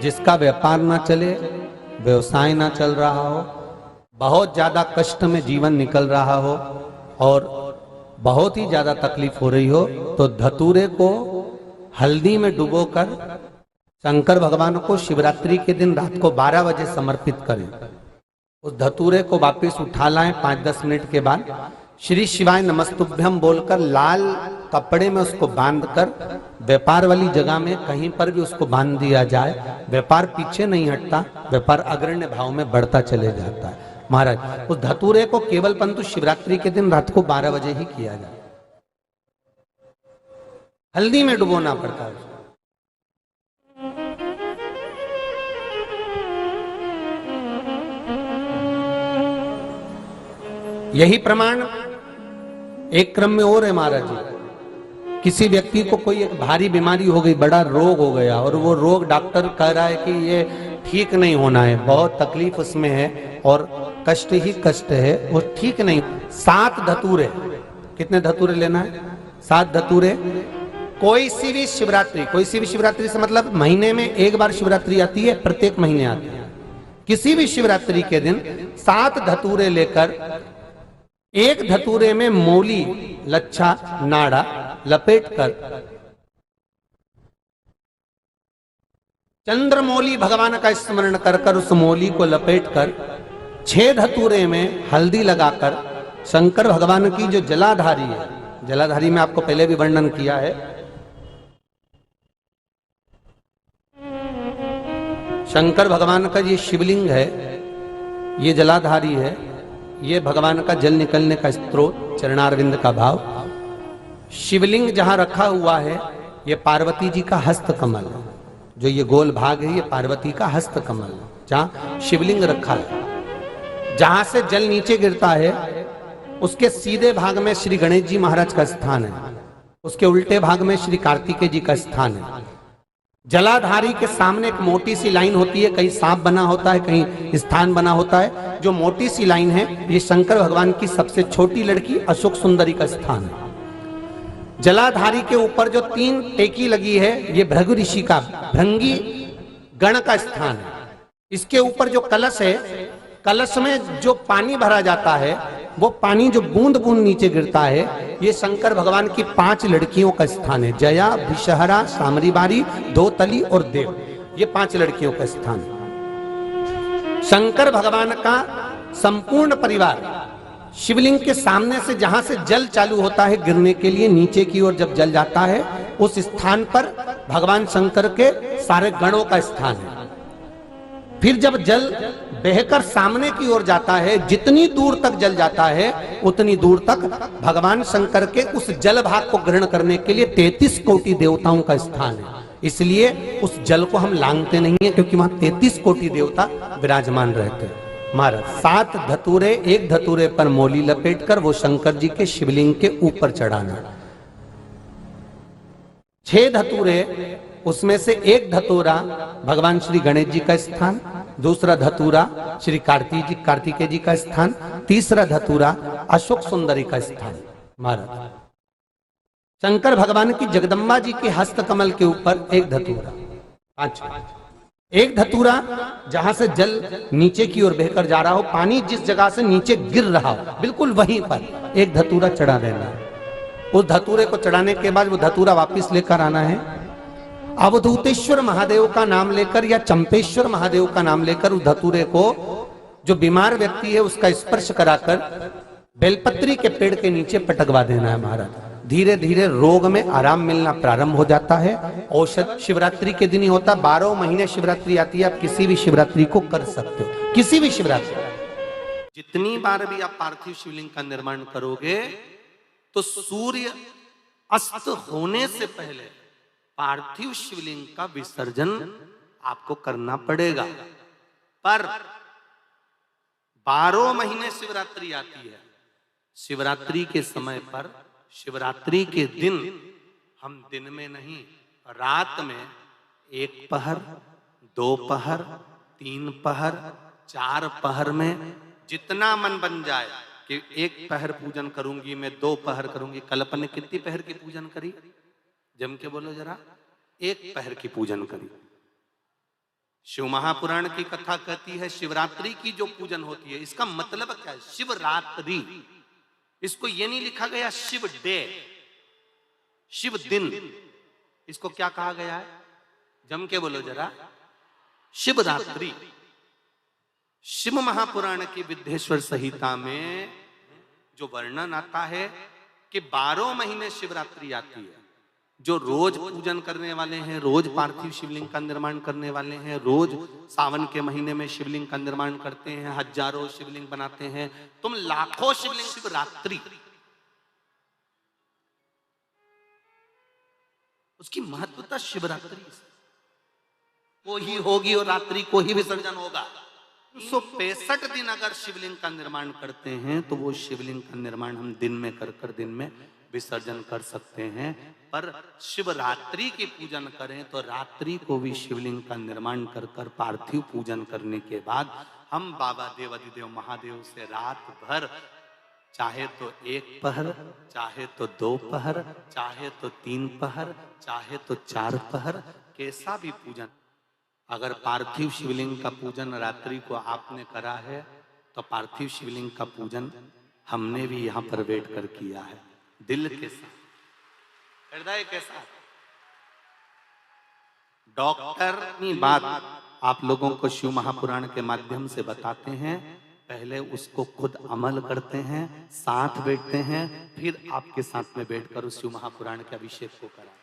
जिसका व्यापार ना चले, व्यवसाय ना चल रहा हो, बहुत ज्यादा कष्ट में जीवन निकल रहा हो और बहुत ही ज्यादा तकलीफ हो रही हो, तो धतूरे को हल्दी में डुबोकर शंकर भगवान को शिवरात्रि के दिन रात को 12 बजे समर्पित करें। उस धतूरे को वापस उठा लाएं 5-10 मिनट के बाद, श्री शिवाय नमस्तुभ्यम बोलकर लाल कपड़े में उसको बांधकर व्यापार वाली जगह में कहीं पर भी उसको बांध दिया जाए। व्यापार पीछे नहीं हटता, व्यापार अग्रण्य भाव में बढ़ता चले जाता है। महाराज, उस धतूरे को केवल परंतु शिवरात्रि के दिन रात को 12 बजे ही किया जाए, हल्दी में डुबोना पड़ता है। यही प्रमाण एक क्रम में और है महाराज जी। किसी व्यक्ति को कोई एक भारी बीमारी हो गई, बड़ा रोग हो गया, और वो रोग डॉक्टर कह रहा है कि ये ठीक नहीं होना है, बहुत तकलीफ उसमें है और कष्ट ही कष्ट है, वो ठीक नहीं। 7 धतूरे, कितने धतूरे लेना है? 7 धतूरे। कोई सी भी शिवरात्रि से मतलब महीने में एक बार शिवरात्रि आती है, प्रत्येक महीने आती है। किसी भी शिवरात्रि के दिन 7 धतूरे लेकर एक धतूरे में मौली, लच्छा, नाड़ा लपेटकर चंद्रमौली भगवान का स्मरण कर उस मौली को लपेटकर 6 धतूरे में हल्दी लगाकर शंकर भगवान की जो जलाधारी है, जलाधारी में आपको पहले भी वर्णन किया है, शंकर भगवान का ये शिवलिंग है, ये जलाधारी है, ये भगवान का जल निकलने का स्रोत, चरणारविंद का भाव। शिवलिंग जहां रखा हुआ है ये पार्वती जी का हस्त कमल है, जो ये गोल भाग है ये पार्वती का हस्त कमल है, जहां शिवलिंग रखा है। जहां से जल नीचे गिरता है उसके सीधे भाग में श्री गणेश जी महाराज का स्थान है, उसके उल्टे भाग में श्री कार्तिकेय जी का स्थान है। जलाधारी के सामने एक मोटी सी लाइन होती है, कहीं सांप बना होता है, कहीं स्थान बना होता है। जो मोटी सी लाइन है ये शंकर भगवान की सबसे छोटी लड़की अशोक सुंदरी का स्थान है। जलाधारी के ऊपर जो 3 टेकी लगी है ये भृगु ऋषि का, भृंगी गण का स्थान है। इसके ऊपर जो कलश है, कलश में जो पानी भरा जाता है वो पानी जो बूंद बूंद नीचे गिरता है ये शंकर भगवान की 5 लड़कियों का स्थान है। जया, विषहरा, सामरीबारी, धोतली और देव, ये 5 लड़कियों का स्थान है। शंकर भगवान का संपूर्ण परिवार शिवलिंग के सामने से, जहां से जल चालू होता है गिरने के लिए नीचे की ओर जब जल जाता है, उस स्थान पर भगवान शंकर के सारे गणों का स्थान है। फिर जब जल बहकर सामने की ओर जाता है, जितनी दूर तक जल जाता है उतनी दूर तक भगवान शंकर के उस जल भाग को ग्रहण करने के लिए 33 कोटि देवताओं का स्थान है। इसलिए उस जल को हम लांघते नहीं है, क्योंकि वहां 33 कोटि देवता विराजमान रहते हैं। महाराज, 7 धतूरे, एक धतूरे पर मौली लपेटकर वो शंकर जी के शिवलिंग के ऊपर चढ़ाना। 6 धतूरे, उसमें से एक धतूरा भगवान श्री गणेश जी का स्थान, दूसरा धतूरा श्री कार्तिकेय जी का स्थान, तीसरा धतूरा अशोक सुंदरी का स्थान। महाराज, शंकर भगवान की जगदम्बा जी के हस्त कमल के ऊपर एक धतूरा, 5, एक धतूरा जहां से जल नीचे की ओर बहकर जा रहा हो, पानी जिस जगह से नीचे गिर रहा हो बिल्कुल वहीं पर एक धतूरा चढ़ा देना है। उस धतूरे को चढ़ाने के बाद वो धतूरा वापस लेकर आना है। अवधूतेश्वर महादेव का नाम लेकर या चंपेश्वर महादेव का नाम लेकर उस धतूरे को, जो बीमार व्यक्ति है उसका स्पर्श कराकर बेलपत्री के पेड़ के नीचे पटकवा देना है। महाराज, धीरे धीरे रोग में आराम मिलना प्रारंभ हो जाता है। औषध शिवरात्रि के दिन ही होता, 12 महीने शिवरात्रि आती है, आप किसी भी शिवरात्रि को कर सकते हो, किसी भी शिवरात्रि। जितनी बार भी आप पार्थिव शिवलिंग का निर्माण करोगे तो सूर्य अस्त होने से पहले पार्थिव शिवलिंग का विसर्जन आपको करना पड़ेगा। पर 12 महीने शिवरात्रि आती है, शिवरात्रि के समय पर, शिवरात्रि के दिन हम दिन में नहीं, रात में 1 पहर, 2 पहर, 3 पहर, 4 पहर में जितना मन बन जाए कि 1 पहर पूजन करूंगी मैं, 2 पहर करूंगी। कल अपन ने कितनी पहर की पूजन करी? जम के बोलो जरा। 1 पहर की पूजन करी। शिव महापुराण की कथा कहती है शिवरात्रि की जो पूजन होती है, इसका मतलब क्या है? शिवरात्रि, इसको ये नहीं लिखा गया शिव डे, शिव दिन, इसको क्या कहा गया है? जम के बोलो जरा, शिवरात्रि। शिव महापुराण की विद्येश्वर संहिता में जो वर्णन आता है कि 12 महीने शिवरात्रि आती है। जो रोज पूजन करने वाले हैं, रोज पार्थिव शिवलिंग का निर्माण करने वाले हैं, रोज सावन के महीने में शिवलिंग का निर्माण करते हैं, हजारों शिवलिंग बनाते हैं, तुम लाखों शिवलिंग। शिवरात्रि उसकी महत्वता शिवरात्रि को ही होगी और रात्रि को ही विसर्जन होगा। 365 दिन अगर शिवलिंग का निर्माण करते हैं तो वो शिवलिंग का निर्माण हम दिन में कर दिन में विसर्जन कर सकते हैं। पर शिवरात्रि की पूजन करें तो रात्रि को भी शिवलिंग का निर्माण कर पार्थिव पूजन करने के बाद हम बाबा देवाधिदेव महादेव से रात भर, चाहे तो 1 पहर, चाहे तो 2 पहर, चाहे तो 3 पहर, चाहे तो 4 पहर, कैसा भी पूजन। अगर पार्थिव शिवलिंग का पूजन रात्रि को आपने करा है तो पार्थिव शिवलिंग का पूजन हमने भी यहां पर बैठ कर किया है, दिल के साथ, हृदय के साथ। डॉक्टर की बात आप लोगों को शिव महापुराण के माध्यम से बताते हैं, पहले उसको खुद अमल करते हैं, साथ बैठते हैं, फिर आपके साथ में बैठकर उस शिव महापुराण के अभिषेक को कराते हैं।